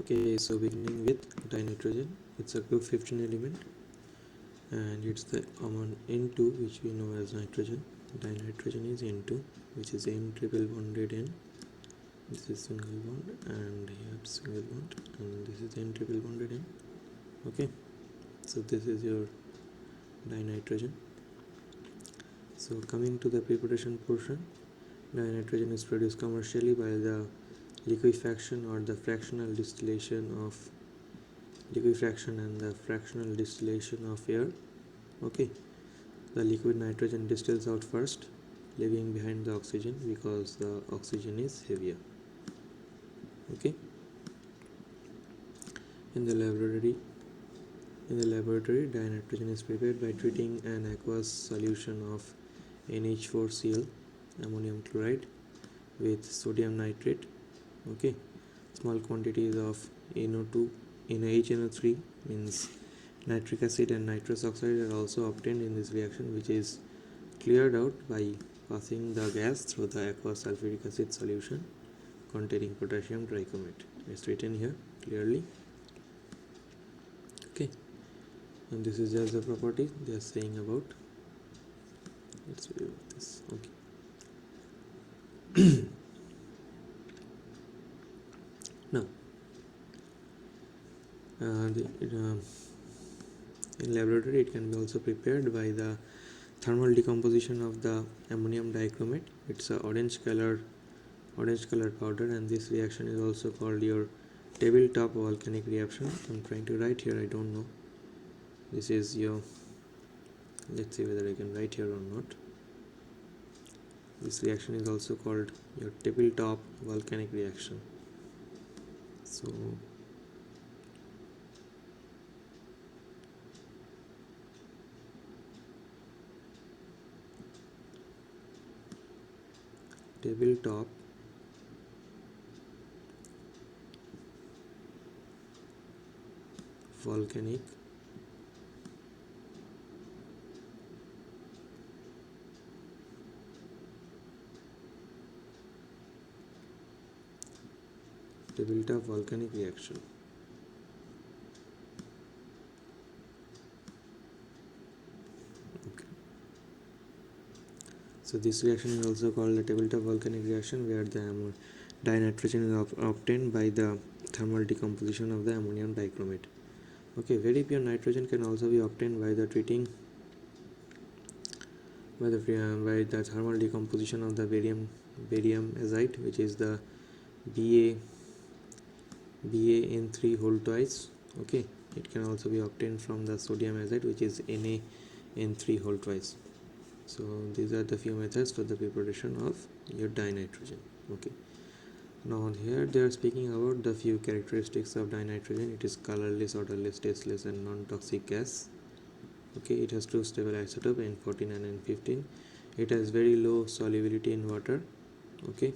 Okay, so beginning with dinitrogen, it's a group 15 element and it's the common N2, which we know as nitrogen. Dinitrogen is N2, which is N triple bonded N. This is single bond and here single bond, and this is N triple bonded N. Okay, so this is your dinitrogen. So coming to the preparation portion, dinitrogen is produced commercially by the liquefaction or the fractional distillation of liquefaction and the fractional distillation of air. Okay, the liquid nitrogen distills out first, leaving behind the oxygen because the oxygen is heavier. Okay, in the laboratory dinitrogen is prepared by treating an aqueous solution of NH4Cl, ammonium chloride, with sodium nitrate. Okay, small quantities of HNO3 means nitric acid and nitrous oxide are also obtained in this reaction, which is cleared out by passing the gas through the aqueous sulfuric acid solution containing potassium trichromate. It's written here clearly. Okay, and this is just the property they are saying about. Let's view this. Okay. Now, in laboratory it can be also prepared by the thermal decomposition of the ammonium dichromate. It's a orange color powder, and this reaction is also called your tabletop volcanic reaction. I'm trying to write here, I don't know. This is your, let's see whether I can write here or not. This reaction is also called your tabletop volcanic reaction. So tabletop volcanic reaction. Okay. So this reaction is also called the tabletop volcanic reaction, where the dinitrogen is obtained by the thermal decomposition of the ammonium dichromate. Okay, very pure nitrogen can also be obtained by the thermal decomposition of the barium azide, which is the BaN3 whole twice. Okay, it can also be obtained from the sodium azide, which is NaN3 whole twice. So these are the few methods for the preparation of your dinitrogen. Okay, now here they are speaking about the few characteristics of dinitrogen. It is colorless, odorless, tasteless and non-toxic gas. Okay, it has two stable isotopes, N14 and N15. It has very low solubility in water. Okay,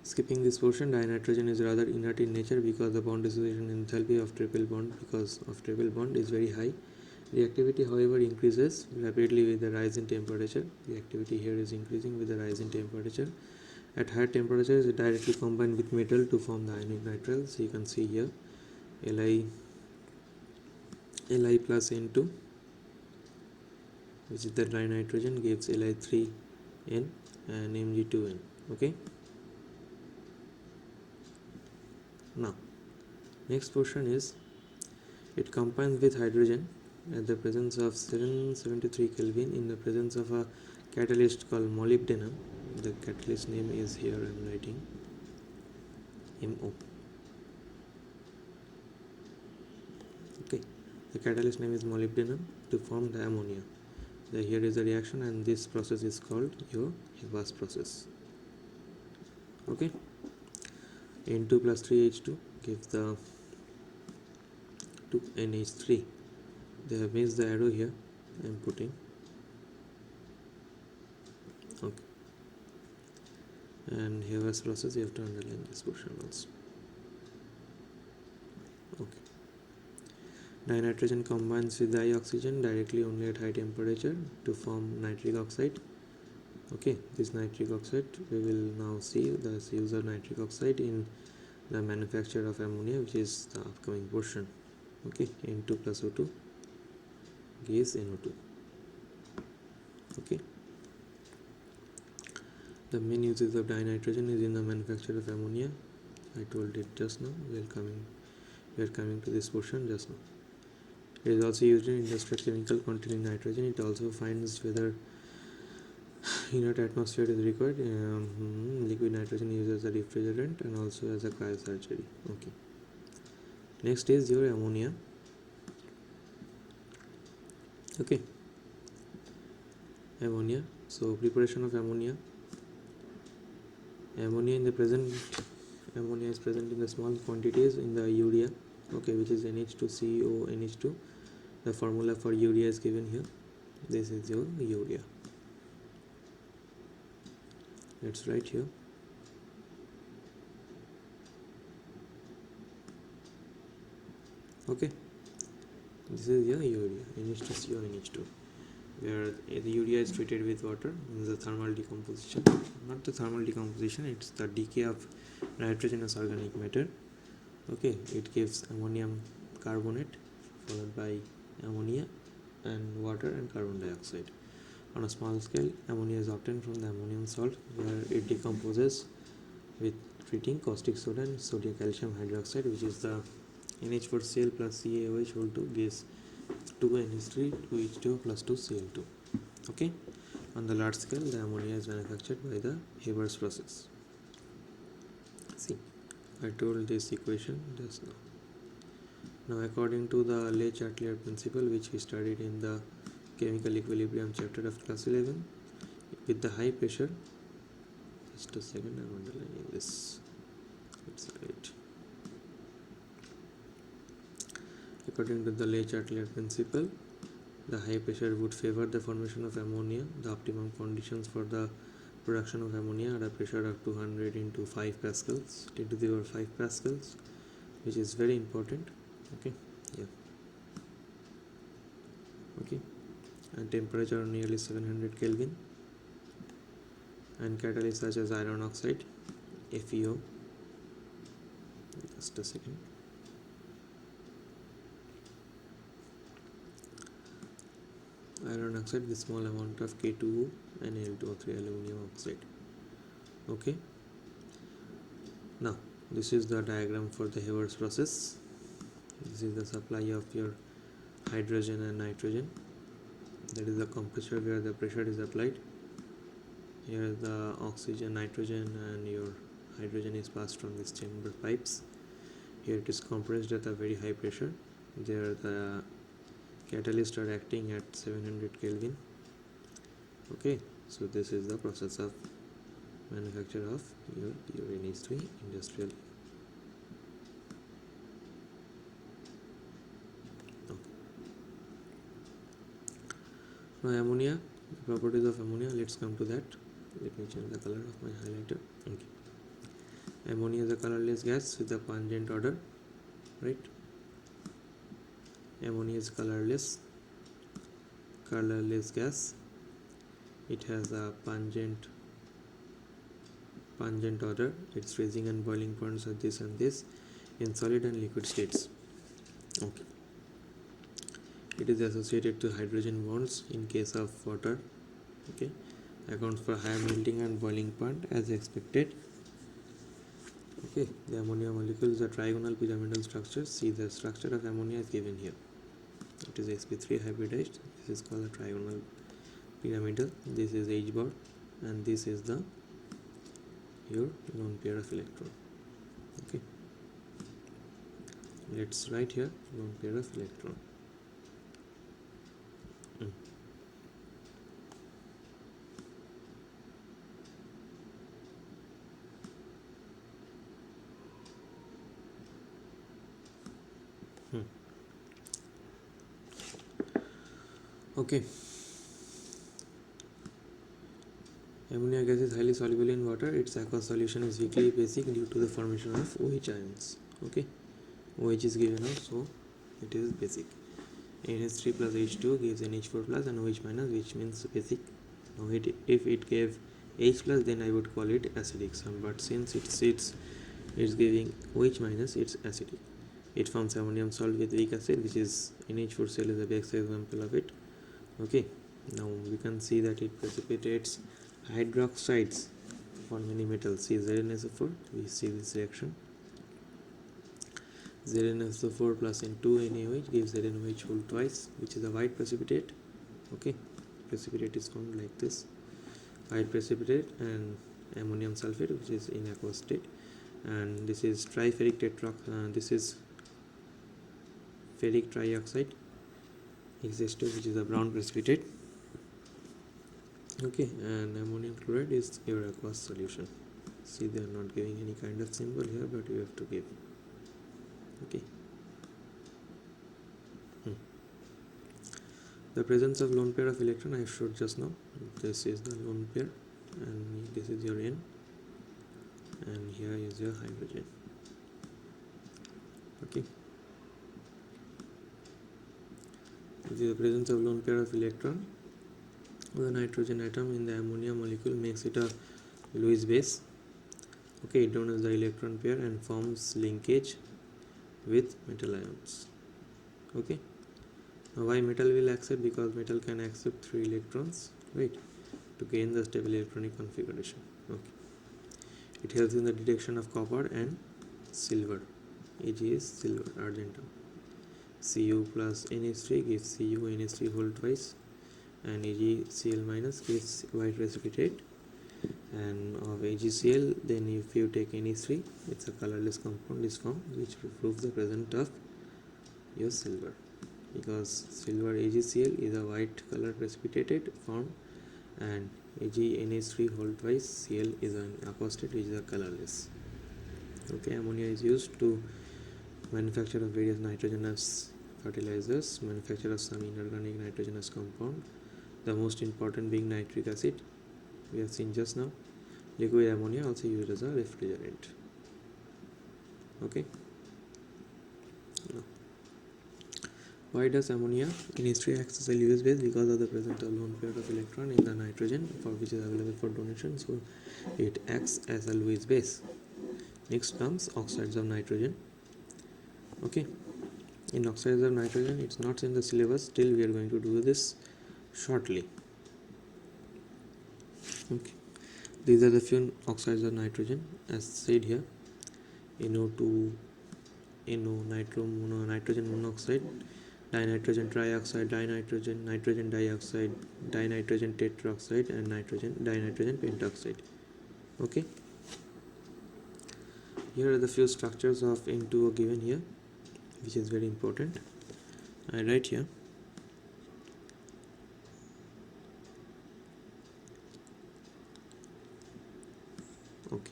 skipping this portion, dinitrogen is rather inert in nature because the bond dissociation enthalpy of triple bond is very high. Reactivity, however, increases rapidly with the rise in temperature. The activity here is increasing with the rise in temperature. At higher temperatures, it directly combines with metal to form the ionic nitrile. So you can see here Li plus N2, which is the dinitrogen, gives Li3N and Mg2N. Okay. Now, next portion is it combines with hydrogen at the presence of 773 Kelvin in the presence of a catalyst called molybdenum. The catalyst name is here, I am writing MO. Okay, the catalyst name is molybdenum to form the ammonia. Here is the reaction, and this process is called your Haber's process. Okay, N2 plus 3H2 gives the 2NH3. They have missed the arrow here, I am putting. Okay, and Haber's process, you have to underline this portion also. Okay, dinitrogen combines with dioxygen directly only at high temperature to form nitric oxide. Okay, this nitric oxide, we will now see the use of nitric oxide in the manufacture of ammonia, which is the upcoming portion. Okay, N2 plus O2 gives NO2. Okay, the main uses of dinitrogen is in the manufacture of ammonia. I told it just now. We are coming to this portion just now. It is also used in industrial chemical containing nitrogen. It also finds whether inert atmosphere is required. Liquid nitrogen used as a refrigerant and also as a cryosurgery. Okay. Next is your ammonia. Okay. Ammonia. So preparation of ammonia. Ammonia is present in the small quantities in the urea. Okay, which is NH2CO NH2. The formula for urea is given here. This is your urea. Let's write here. Okay, this is your urea, NH2CO NH2, where the urea is treated with water in the thermal decomposition. Not the thermal decomposition, it's the decay of nitrogenous organic matter. Okay, it gives ammonium carbonate followed by ammonia and water and carbon dioxide. On a small scale, ammonia is obtained from the ammonium salt, where it decomposes with treating caustic soda and sodium calcium hydroxide, which is the NH4Cl plus CaOH whole 2 gives 2NH3 2H2 plus 2Cl2. Okay, on the large scale, the ammonia is manufactured by the Haber's process. See, I told this equation just now. Now, according to the Le-Chatelier principle, which we studied in the chemical equilibrium chapter of class 11, with the high pressure, just a second, I'm underlining this. Let's write. According to the Le-Chatelier principle, the high pressure would favor the formation of ammonia. The optimum conditions for the production of ammonia are a pressure of 200 into 5 pascals, 10 to the power 5 pascals, which is very important. Okay, yeah. Okay, and temperature nearly 700 Kelvin, and catalysts such as iron oxide, FeO. Just a second. Iron oxide with small amount of K2O and Al2O3 aluminum oxide. Okay, now this is the diagram for the Haber's process. This is the supply of your hydrogen and nitrogen. That is the compressor where the pressure is applied. Here is the oxygen, nitrogen and your hydrogen is passed from these chamber pipes. Here it is compressed at a very high pressure. There the catalysts are acting at 700 Kelvin. Okay, so this is the process of manufacture of your NH3 industrial. Now ammonia, the properties of ammonia, let's come to that. Let me change the color of my highlighter. Okay. Ammonia is a colorless gas with a pungent odor, right? Ammonia is colorless gas. It has a pungent odor. Its freezing and boiling points are this and this in solid and liquid states. Okay. It is associated to hydrogen bonds in case of water. Okay, accounts for higher melting and boiling point as expected. Okay, the ammonia molecules are trigonal pyramidal structures. See, the structure of ammonia is given here. It is sp3 hybridized. This is called a trigonal pyramidal. This is H bar and this is the your lone pair of electron. Okay, let's write here lone pair of electron. Okay, ammonia gas is highly soluble in water. Its aqueous solution is weakly basic due to the formation of OH ions. Okay, OH is given out, so it is basic. NH3 plus H2 gives NH4 plus and OH minus, which means basic. Now if it gave H plus, then I would call it acidic sum, but since it's it's giving OH minus, it's acidic. It forms ammonium salt with weak acid, which is NH4Cl is a best example of it. Okay, now we can see that it precipitates hydroxides for many metals. See ZnSO4, we see this reaction. ZnSO4 plus N2NaOH gives ZnOH whole twice, which is a white precipitate. Okay, precipitate is formed like this, white precipitate, and ammonium sulfate, which is in aqueous state, and this is triferric this is ferric trioxide X2, which is a brown precipitate. Okay, and ammonium chloride is your aqueous solution. See, they are not giving any kind of symbol here, but you have to give. Okay. The presence of lone pair of electron I showed just now. This is the lone pair, and this is your N, and here is your hydrogen. Okay. The presence of lone pair of electron with a nitrogen atom in the ammonia molecule makes it a Lewis base. Okay, it donates the electron pair and forms linkage with metal ions. Okay. Now why metal will accept? Because metal can accept 3 electrons, right, to gain the stable electronic configuration. Okay. It helps in the detection of copper and silver. Ag is silver, argentum. Cu plus NH3 gives Cu NH3 whole twice, and AgCl minus gives white precipitate. And of AgCl, then if you take NH3, it's a colorless compound is formed, which proves the presence of your silver, because silver AgCl is a white color precipitated form, and AgNH3 whole twice Cl is an aqueous state, which is a colorless. Okay, ammonia is used to manufacture of various nitrogenous fertilizers, manufacture of some inorganic nitrogenous compound, the most important being nitric acid. We have seen just now. Liquid ammonia also used as a refrigerant. Okay. Now, why does ammonia in history acts as a Lewis base? Because of the presence of lone pair of electron in the nitrogen, for which is available for donation, so it acts as a Lewis base. Next comes oxides of nitrogen. Okay, in oxides of nitrogen, it's not in the syllabus, still we are going to do this shortly. Okay, these are the few oxides of nitrogen as said here: NO2, NO, nitrogen monoxide, dinitrogen trioxide, nitrogen dioxide, dinitrogen tetroxide, and dinitrogen pentoxide. Okay, here are the few structures of N2O given here, which is very important. I write here. Okay,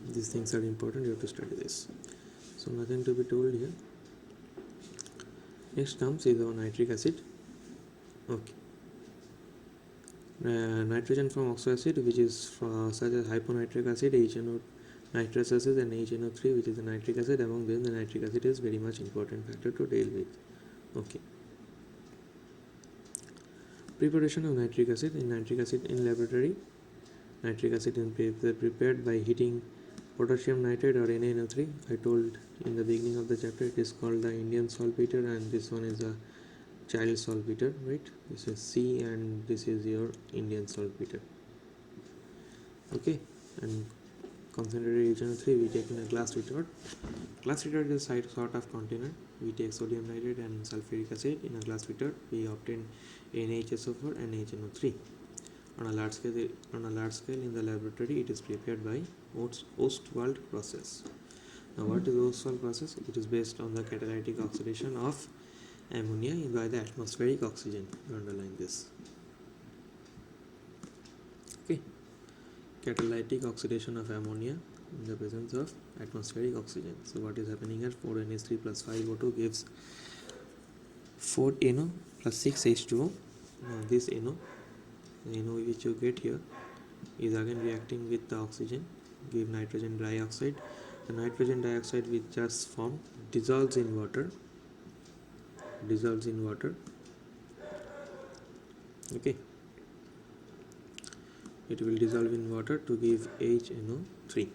these things are important, you have to study this, so nothing to be told here. Next comes is our nitric acid. Okay, nitrogen from oxoacid, which is such as hyponitric acid, HNO nitrous acid, and HNO3, which is the nitric acid. Among them, the nitric acid is very much important factor to deal with. Okay, preparation of nitric acid. In nitric acid in laboratory, nitric acid is prepared by heating potassium nitrate or NaNO3. I told in the beginning of the chapter it is called the Indian saltpeter, and this one is a child saltpeter, right? This is C and this is your Indian saltpeter. Okay, and concentrated HNO3 we take in a glass retort. Glass retort is a sort of container. We take sodium nitrate and sulfuric acid in a glass retort. We obtain NaHSO4 and HNO3. On a large scale in the laboratory, it is prepared by Ostwald process. Now, what is Ostwald process? It is based on the catalytic oxidation of ammonia by the atmospheric oxygen. You underline this. Okay, catalytic oxidation of ammonia in the presence of atmospheric oxygen. So what is happening here? 4NH3 plus 5O2 gives 4NO plus 6H2O. Now this NO which you get here is again reacting with the oxygen, give nitrogen dioxide. The nitrogen dioxide which just formed dissolves in water. Okay, it will dissolve in water to give HNO3.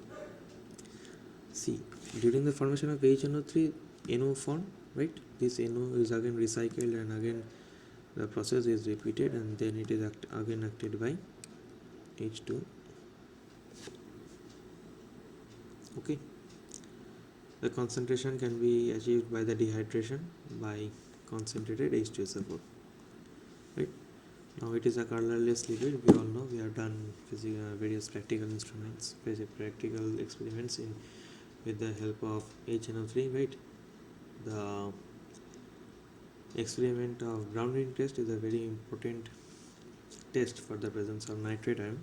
See, during the formation of HNO3, NO formed, right? This NO is again recycled and again the process is repeated, and then it is again acted by H2. Okay. The concentration can be achieved by the dehydration by concentrated H2SO4. Right? Now it is a colorless liquid. We all know, we have done various practical instruments, practical experiments with the help of HNO3. Right? The experiment of brown ring test is a very important test for the presence of nitrate ion.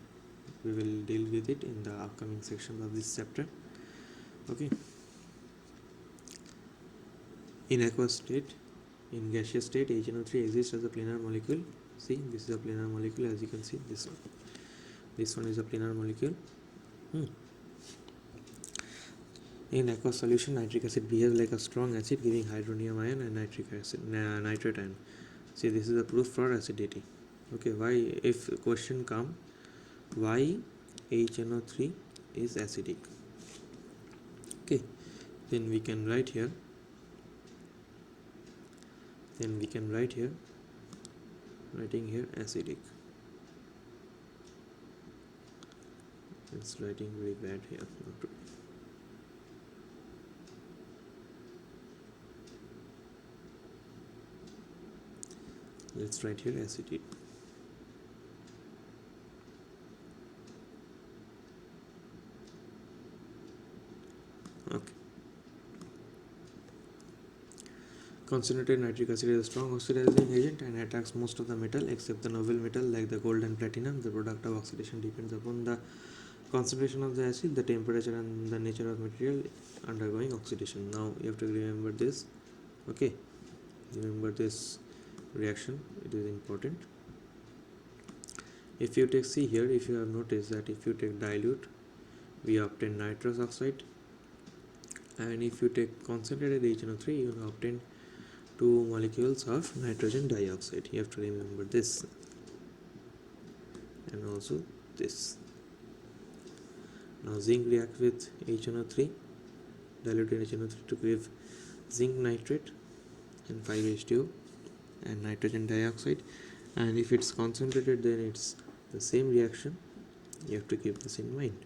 We will deal with it in the upcoming sections of this chapter. Okay. In aqueous state, in gaseous state, HNO3 exists as a planar molecule. See, this is a planar molecule, as you can see. This one is a planar molecule. In aqueous solution, nitric acid behaves like a strong acid, giving hydronium ion and nitrate ion. See, this is a proof for acidity. Okay, why, if question come, why HNO3 is acidic? Okay, then we can write here. Writing here acidic. It's writing very bad here. Let's write here acidic. Okay. Concentrated nitric acid is a strong oxidizing agent and attacks most of the metal except the noble metal like the gold and platinum. The product of oxidation depends upon the concentration of the acid, the temperature and the nature of material undergoing oxidation. Now you have to remember this. Okay, remember this reaction, it is important. If you take, see here, if you have noticed that if you take dilute, we obtain nitrous oxide, and if you take concentrated HNO3, you will obtain 2 molecules of nitrogen dioxide. You have to remember this and also this. Now zinc reacts with HNO3, diluted HNO3, to give zinc nitrate and 5H2O and nitrogen dioxide, and if it's concentrated, then it's the same reaction. You have to keep this in mind.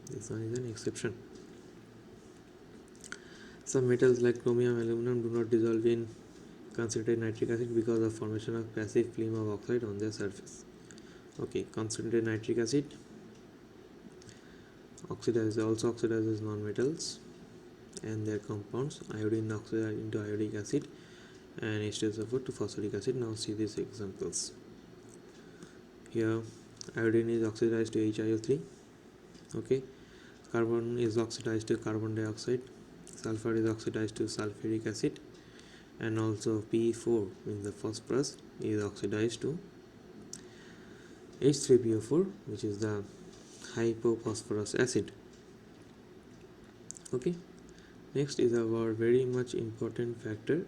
This one is an exception. Some metals like chromium and aluminum do not dissolve in concentrated nitric acid because of formation of passive film of oxide on their surface. Okay, concentrated nitric acid also oxidizes non-metals and their compounds. Iodine oxidizes into iodic acid and H2SO4 to phosphoric acid. Now see these examples. Here iodine is oxidized to HiO3. Okay, carbon is oxidized to carbon dioxide. Sulfur is oxidized to sulfuric acid, and also P4 in the phosphorus is oxidized to H3PO4, which is the hypophosphorus acid. Okay, next is our very much important factor,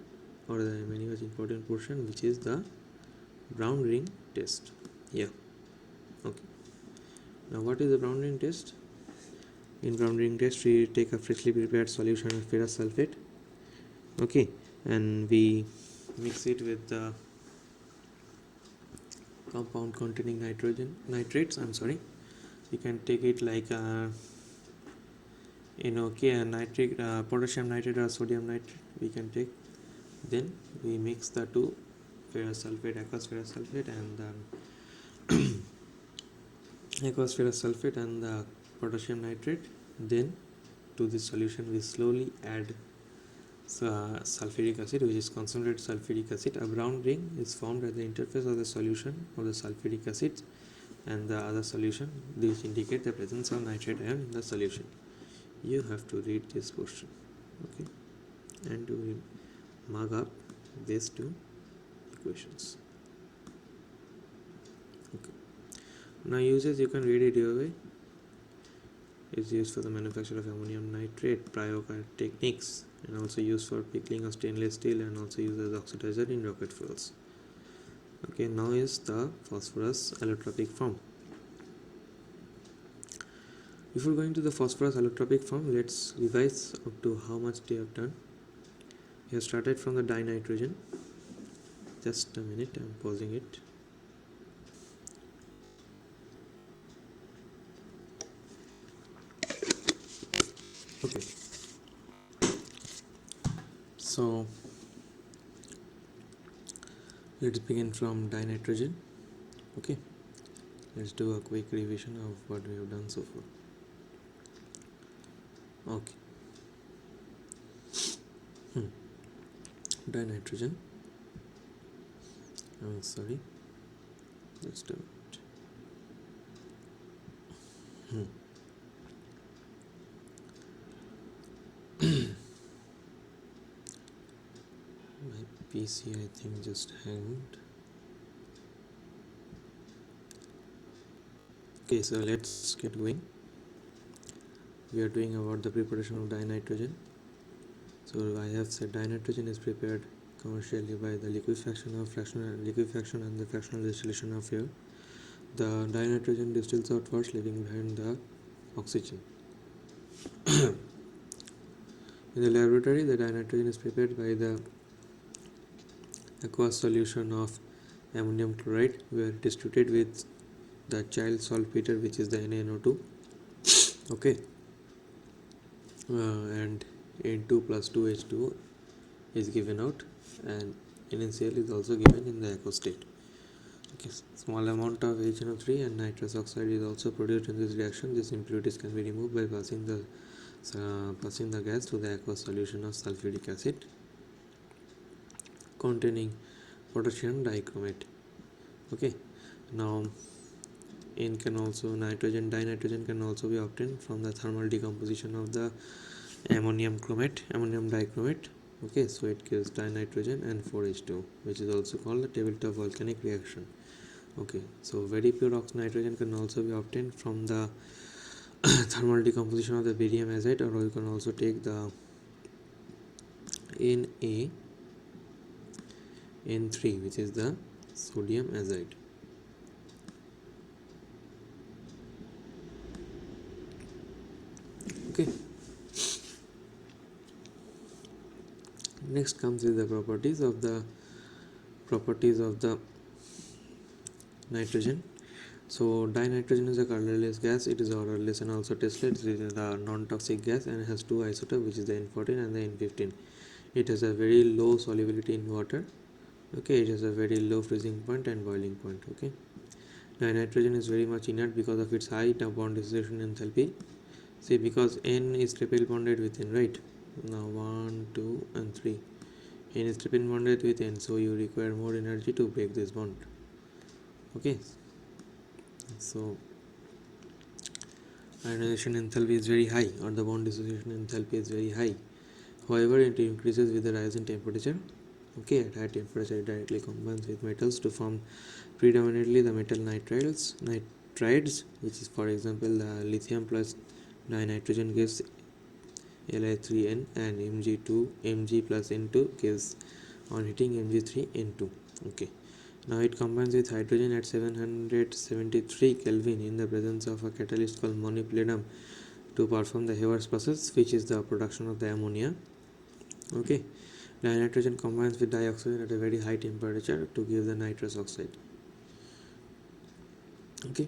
or the very much important portion, which is the brown ring test. Yeah. Okay, now what is the brown ring test? In brown ring test, we take a freshly prepared solution of ferrous sulfate, okay, and we mix it with the compound containing nitrates. You can take it like potassium nitrate or sodium nitrate. We can take. Then we mix the two, aqueous ferrous sulfate, and the aqueous ferrous sulfate and the potassium nitrate. Then to this solution we slowly add sulfuric acid, which is concentrated sulfuric acid. A brown ring is formed at the interface of the solution of the sulfuric acid and the other solution. These indicate the presence of nitrate ion in the solution. You have to read this portion, okay, and to mark up these two equations. Okay, now uses, you can read it your way. Is used for the manufacture of ammonium nitrate, techniques, and also used for pickling of stainless steel, and also used as oxidizer in rocket fuels. Okay, now is the phosphorus allotropic form. Before going to the phosphorus allotropic form, let's revise up to how much we have done. We have started from the dinitrogen. Just a minute, I'm pausing it. Okay, so let's begin from dinitrogen. Okay, let's do a quick revision of what we have done so far. Okay, dinitrogen. I'm sorry, just a minute. My PC, I think, just hanged. Okay, so let's get going. We are doing about the preparation of dinitrogen. So I have said dinitrogen is prepared commercially by the liquefaction and the fractional distillation of air. The dinitrogen distills out first, leaving behind the oxygen. In the laboratory, the dinitrogen is prepared by the aqueous solution of ammonium chloride, where it is treated with the child saltpeter, which is the NaNO2. Okay, and N2 plus 2H2 is given out, and NaCl is also given in the aqueous state. Okay, small amount of HNO3 and nitrous oxide is also produced in this reaction. These impurities can be removed by passing the gas to the aqueous solution of sulfuric acid containing potassium dichromate. Okay, now dinitrogen can also be obtained from the thermal decomposition of the ammonium dichromate. Okay, so it gives dinitrogen and 4H2, which is also called the tabletop volcanic reaction. Okay, so very pure nitrogen can also be obtained from the thermal decomposition of the barium azide, or you can also take the NaN3, which is the sodium azide. Okay, next comes is the properties of the nitrogen. So dinitrogen is a colorless gas. It is odorless and also tasteless. It is a non-toxic gas and has two isotopes, which is the N14 and the N15. It has a very low solubility in water. Okay, it has a very low freezing point and boiling point. Okay, dinitrogen is very much inert because of its high bond dissociation enthalpy. See, because N is triple bonded with N, right? Now 1, 2 and 3. N is triple bonded with N, so you require more energy to break this bond. Okay, so ionization enthalpy is very high, or the bond dissociation enthalpy is very high. However, it increases with the rise in temperature. Okay, at high temperature it directly combines with metals to form predominantly the metal nitrides, which is, for example, the lithium plus dinitrogen gives Li3N, and Mg plus N2 gives, on heating, Mg3N2. Okay, now it combines with hydrogen at 773 Kelvin in the presence of a catalyst called molybdenum to perform the Haber's process, which is the production of the ammonia. Okay, dinitrogen combines with dioxide at a very high temperature to give the nitrous oxide. Okay,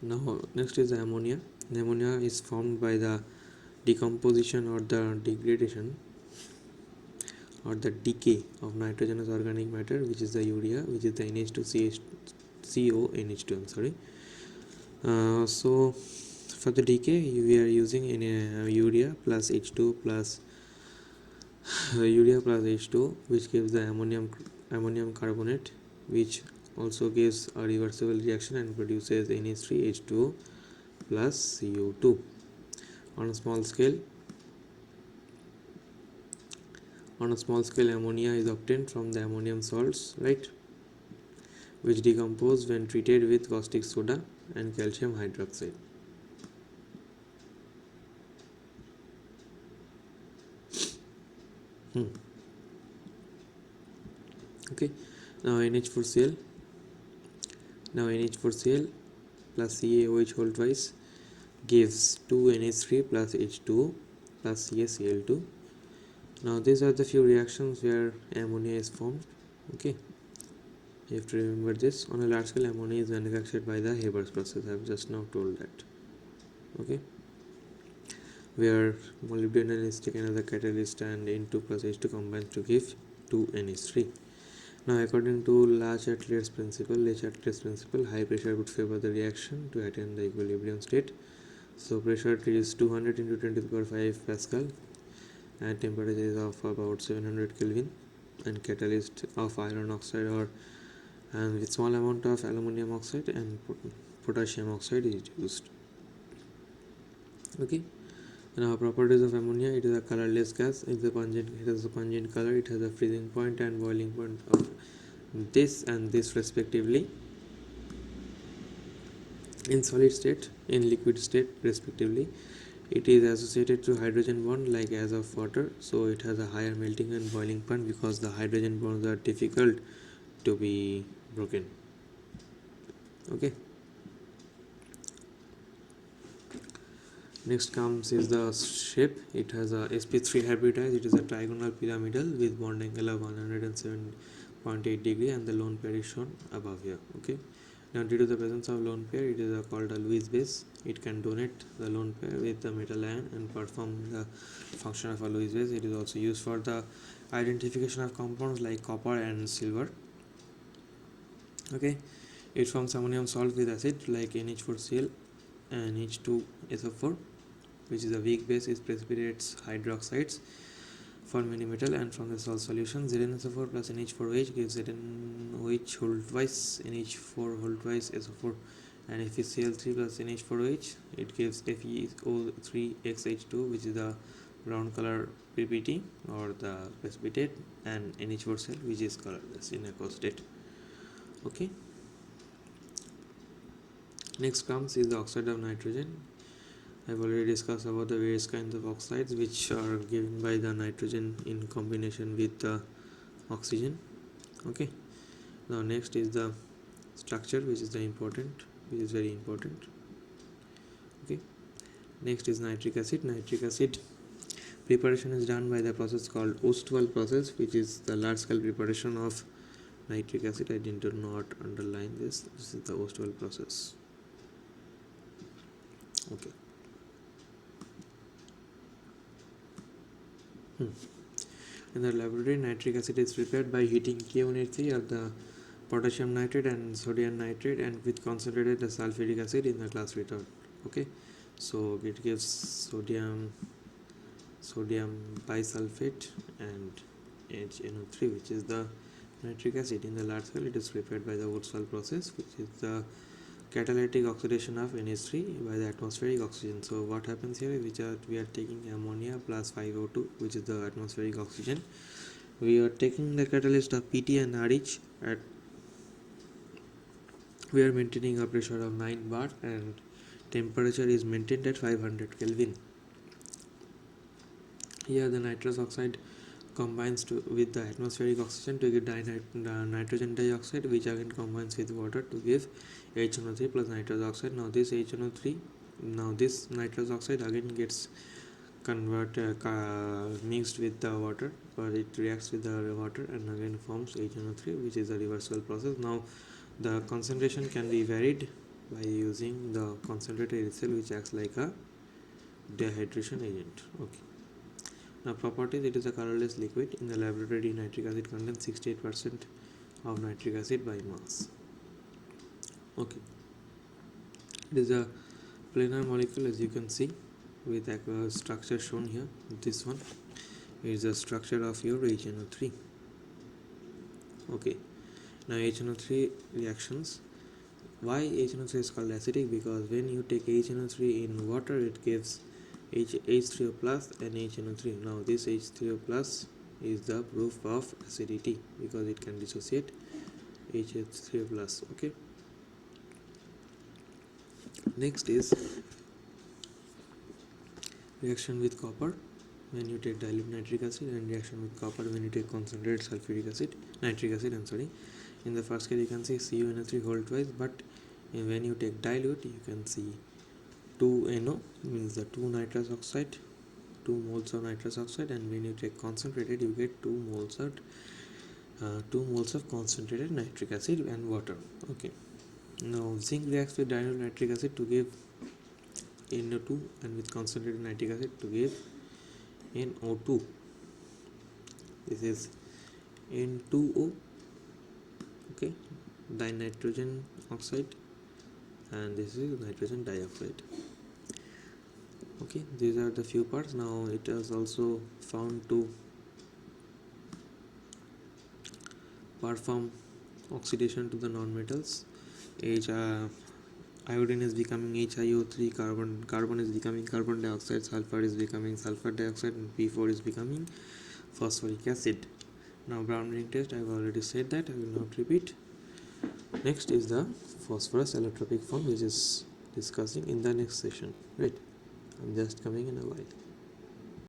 now next is the ammonia. The ammonia is formed by the decomposition or the degradation or the decay of nitrogenous organic matter, which is the urea, which is the NH2CONH2. I'm sorry. So for the decay, we are using urea plus H2 plus H2, which gives the ammonium carbonate, which also gives a reversible reaction and produces NH3H2O plus CO2. On a small scale, ammonia is obtained from the ammonium salts, right, which decompose when treated with caustic soda and calcium hydroxide. Okay, now NH4Cl plus CaOH whole twice gives 2NH3 plus H2O plus CaCl2. Now these are the few reactions where ammonia is formed. Okay, you have to remember this. On a large scale, ammonia is manufactured by the Haber's process. I have just now told that. Okay, where molybdenum is taken as a catalyst and N2 plus H2 combines to give 2NH3. Now, according to Le Chatelier's principle, high pressure would favor the reaction to attain the equilibrium state. So pressure is 200 into 10 to the power 5 Pascal, and temperature is of about 700 Kelvin, and catalyst of iron oxide or and with small amount of aluminum oxide and potassium oxide is used. Okay. Now properties of ammonia: it is a colorless gas. It has a pungent color. It has a freezing point and boiling point of this and this respectively in solid state, in liquid state respectively. It is associated to hydrogen bond like as of water, so it has a higher melting and boiling point because the hydrogen bonds are difficult to be broken. Okay, next comes is the shape. It has a sp3 hybridized. It is a trigonal pyramidal with bond angle of 107.8 degree and the lone pair is shown above here. Okay, now due to the presence of lone pair, it is called a Lewis base. It can donate the lone pair with the metal ion and perform the function of a Lewis base. It is also used for the identification of compounds like copper and silver. Okay, it forms ammonium salt with acid like NH4Cl and H2SO4, which is a weak base. It precipitates hydroxides for many metal, and from the salt solution ZnSO4 plus NH4OH gives ZnOH whole twice NH4 whole twice SO4, and FeCl3 plus NH4OH it gives FeO3xH2, which is the brown color PPT or the precipitate, and NH4Cl, which is colorless in aqueous state. Okay, next comes is the oxide of nitrogen. I've already discussed about the various kinds of oxides which are given by the nitrogen in combination with the oxygen. Okay, now next is the structure, which is very important. Okay, next is nitric acid. Nitric acid preparation is done by the process called Ostwald process, which is the large scale preparation of nitric acid. I did not underline this. This is the Ostwald process. Okay. In the laboratory, nitric acid is prepared by heating K183 of the potassium nitrate and sodium nitrate and with concentrated sulfuric acid in the glass retort. Okay, so it gives sodium bisulfate and HNO3, which is the nitric acid. In the large scale, it is prepared by the Ostwald process, which is the catalytic oxidation of NH3 by the atmospheric oxygen. So what happens here is we are taking ammonia plus 5O2, which is the atmospheric oxygen. We are taking the catalyst of PT and RH at we are maintaining a pressure of 9 bar and temperature is maintained at 500 Kelvin. Here the nitrous oxide combines with the atmospheric oxygen to give nitrogen dioxide, which again combines with water to give HNO3 plus nitrous oxide. Now this nitrous oxide again gets mixed with the water, but it reacts with the water and again forms HNO3, which is a reversible process. Now the concentration can be varied by using the concentrator itself, which acts like a dehydration agent. Okay. Now properties: it is a colorless liquid. In the laboratory, nitric acid contains 68% of nitric acid by mass. Okay, it is a planar molecule, as you can see, with a structure shown here. This one is the structure of your HNO3. Okay, now HNO3 reactions. Why HNO3 is called acidic? Because when you take HNO3 in water, it gives H3O plus and HNO3. Now this H3O plus is the proof of acidity because it can dissociate HH3O plus. Okay, next is reaction with copper when you take dilute nitric acid, and reaction with copper when you take concentrated nitric acid. In the first case you can see CuNO3 whole twice, but when you take dilute you can see 2NO means the 2 nitrous oxide, 2 moles of nitrous oxide, and when you take concentrated you get 2 moles of concentrated nitric acid and water. Okay, now zinc reacts with dinyl nitric acid to give NO2 and with concentrated nitric acid to give NO2. This is N2O, okay, dinitrogen oxide, and this is nitrogen dioxide. Okay, these are the few parts. Now it is also found to perform oxidation to the non-metals. Iodine is becoming HiO3, carbon is becoming carbon dioxide, sulfur is becoming sulfur dioxide, and P4 is becoming phosphoric acid. Now brown ring test, I have already said that, I will not repeat. Next is the phosphorus allotropic form, which is discussing in the next session. Right, I'm just coming in a while.